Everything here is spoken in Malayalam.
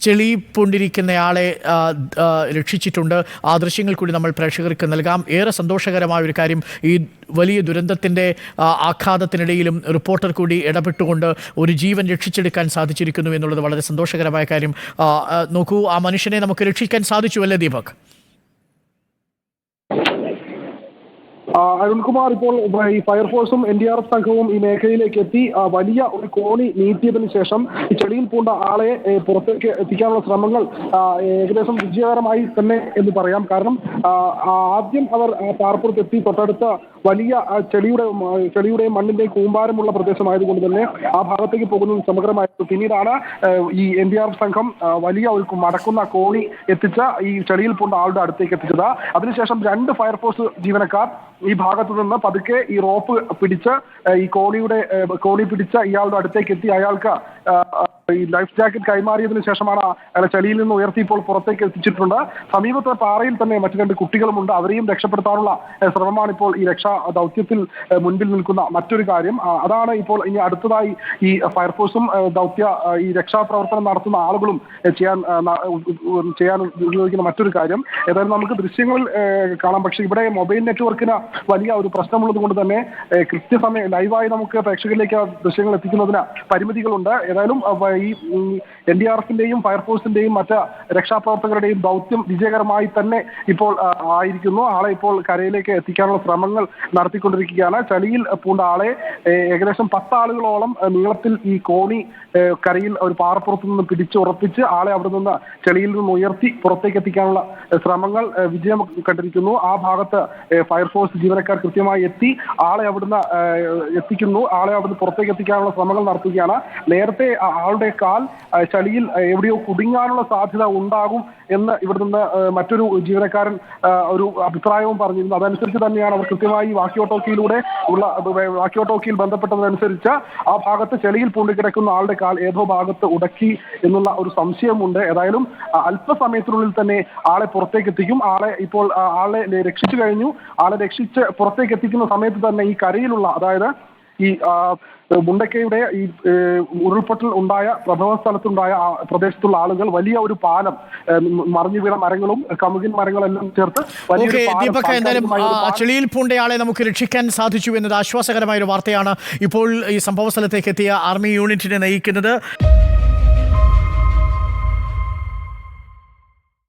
ചെളി പൂണ്ടിരിക്കുന്നയാളെ രക്ഷിച്ചിട്ടുണ്ട്. ആ ദൃശ്യങ്ങൾ കൂടി നമ്മൾ പ്രേക്ഷകർക്ക് നൽകാം. ഏറെ സന്തോഷകരമായ ഒരു കാര്യം, ഈ വലിയ ദുരന്തത്തിൻ്റെ ആഘാതത്തിനിടയിലും റിപ്പോർട്ടർ കൂടി ഇടപെട്ടുകൊണ്ട് ഒരു ജീവൻ രക്ഷിച്ചെടുക്കാൻ സാധിച്ചിരിക്കുന്നു എന്നുള്ളത് വളരെ സന്തോഷകരമായ കാര്യം. നോക്കൂ, ആ മനുഷ്യനെ നമുക്ക് രക്ഷിക്കാൻ സാധിച്ചു അല്ലേ ദീപക്? അരുൺകുമാർ, ഇപ്പോൾ ഈ ഫയർഫോഴ്സും NDRF സംഘവും ഈ മേഖലയിലേക്ക് എത്തി വലിയ ഒരു കോണി നീട്ടിയതിനു ശേഷം ഈ ചെളിയിൽ പൂണ്ട ആളെ പുറത്തേക്ക് എത്തിക്കാനുള്ള ശ്രമങ്ങൾ ഏകദേശം വിജയകരമായി തന്നെ എന്ന് പറയാം. കാരണം ആദ്യം അവർ പാറപ്പുറത്തെത്തി തൊട്ടടുത്ത വലിയ ചെളിയുടെയും മണ്ണിന്റെയും കൂമ്പാരമുള്ള പ്രദേശമായതുകൊണ്ട് തന്നെ ആ ഭാഗത്തേക്ക് പോകുന്നത് സമഗ്രമായിരുന്നു. പിന്നീടാണ് ഈ NDRF സംഘം വലിയ ഒരു മടക്കുന്ന കോണി എത്തിച്ച ഈ ചെളിയിൽ പൂണ്ട ആളുടെ അടുത്തേക്ക് എത്തിച്ചത്. അതിനുശേഷം 2 ഫയർഫോഴ്സ് ജീവനക്കാർ ഈ ഭാഗത്തു നിന്ന് പതുക്കെ ഈ റോപ്പ് പിടിച്ച് ഈ കോണി പിടിച്ച ഇയാളുടെ അടുത്തേക്ക് എത്തി അയാൾക്ക് ഈ ലൈഫ് ജാക്കറ്റ് കൈമാറിയതിനു ശേഷമാണ് അയാളെ ചളിയിൽ നിന്ന് ഉയർത്തി ഇപ്പോൾ പുറത്തേക്ക് എത്തിച്ചിട്ടുണ്ട്. സമീപത്തെ പാറയിൽ തന്നെ മറ്റു 2 കുട്ടികളുമുണ്ട്. അവരെയും രക്ഷപ്പെടുത്താനുള്ള ശ്രമമാണ് ഇപ്പോൾ ഈ രക്ഷാ ദൗത്യത്തിൽ മുൻപിൽ നിൽക്കുന്ന മറ്റൊരു കാര്യം. അതാണ് ഇപ്പോൾ ഇനി അടുത്തതായി ഈ ഫയർഫോഴ്സും ഈ രക്ഷാപ്രവർത്തനം നടത്തുന്ന ആളുകളും ചെയ്യാൻ ഉപയോഗിക്കുന്ന മറ്റൊരു കാര്യം. ഏതായാലും നമുക്ക് ദൃശ്യങ്ങൾ കാണാം. പക്ഷേ ഇവിടെ മൊബൈൽ നെറ്റ്വർക്കിന് വലിയ ഒരു പ്രശ്നമുള്ളത് കൊണ്ട് തന്നെ കൃത്യസമയം ലൈവായി നമുക്ക് പ്രേക്ഷകരിലേക്ക് ദൃശ്യങ്ങൾ എത്തിക്കുന്നതിന് പരിമിതികളുണ്ട്. ഏതായാലും ഈ NDRFന്റെയും ഫയർഫോഴ്സിന്റെയും മറ്റ് രക്ഷാപ്രവർത്തകരുടെയും ദൗത്യം വിജയകരമായി തന്നെ ഇപ്പോൾ ആയിരിക്കുന്നു. ആളെ ഇപ്പോൾ കരയിലേക്ക് എത്തിക്കാനുള്ള ശ്രമങ്ങൾ നടത്തിക്കൊണ്ടിരിക്കുകയാണ്. ചളിയിൽ പൂണ്ട ആളെ ഏകദേശം 10 ആളുകളോളം നീളത്തിൽ ഈ കോണി കരയിൽ ഒരു പാറപ്പുറത്ത് നിന്ന് പിടിച്ചുറപ്പിച്ച് ആളെ അവിടെ നിന്ന് ചെളിയിൽ നിന്ന് ഉയർത്തി പുറത്തേക്ക് എത്തിക്കാനുള്ള ശ്രമങ്ങൾ വിജയം കണ്ടിരിക്കുന്നു. ആ ഭാഗത്ത് ഫയർഫോഴ്സ് ജീവനക്കാർ കൃത്യമായി എത്തി ആളെ അവിടുന്ന് എത്തിക്കുന്നു. ആളെ അവിടുന്ന് പുറത്തേക്ക് എത്തിക്കാനുള്ള ശ്രമങ്ങൾ നടത്തുകയാണ്. നേരത്തെ ആളുടെ കാൽ ചളിയിൽ എവിടെയോ കുടുങ്ങാനുള്ള സാധ്യത ഉണ്ടാകും എന്ന് ഇവിടെ നിന്ന് മറ്റൊരു ജീവനക്കാരൻ ഒരു അഭിപ്രായവും പറഞ്ഞിരുന്നു. അതനുസരിച്ച് തന്നെയാണ് അവർ കൃത്യമായി വാക്കിയോ ടോക്കിയിൽ ബന്ധപ്പെട്ടതനുസരിച്ച് ആ ഭാഗത്ത് ചെളിയിൽ പൂണ്ടിക്കിടക്കുന്ന ആളുടെ കാൽ ഏതോ ഭാഗത്ത് ഉടക്കി എന്നുള്ള ഒരു സംശയമുണ്ട്. ഏതായാലും അല്പസമയത്തിനുള്ളിൽ തന്നെ ആളെ പുറത്തേക്ക് എത്തിക്കും. ആളെ രക്ഷിച്ചു കഴിഞ്ഞു. ആളെ രക്ഷിച്ച് പുറത്തേക്ക് എത്തിക്കുന്ന സമയത്ത് തന്നെ ഈ കരയിലുള്ള, അതായത് ഈ മുണ്ടക്കയുടെ ഈ ഉരുൾപൊട്ടൽ ഉണ്ടായ പ്രഭവ സ്ഥലത്തുണ്ടായ പ്രദേശത്തുള്ള ആളുകൾ വലിയ ഒരു പാലം, മറിഞ്ഞു വീണ മരങ്ങളും കമുകിൻ മരങ്ങളെല്ലാം ചേർത്ത് ദീപക്, എന്തായാലും ചെളിയിൽ പൂണ്ടയാളെ നമുക്ക് രക്ഷിക്കാൻ സാധിച്ചു എന്നത് ആശ്വാസകരമായ ഒരു വാർത്തയാണ് ഇപ്പോൾ ഈ സംഭവ സ്ഥലത്തേക്ക് എത്തിയ ആർമി യൂണിറ്റിനെ നയിക്കുന്നത്.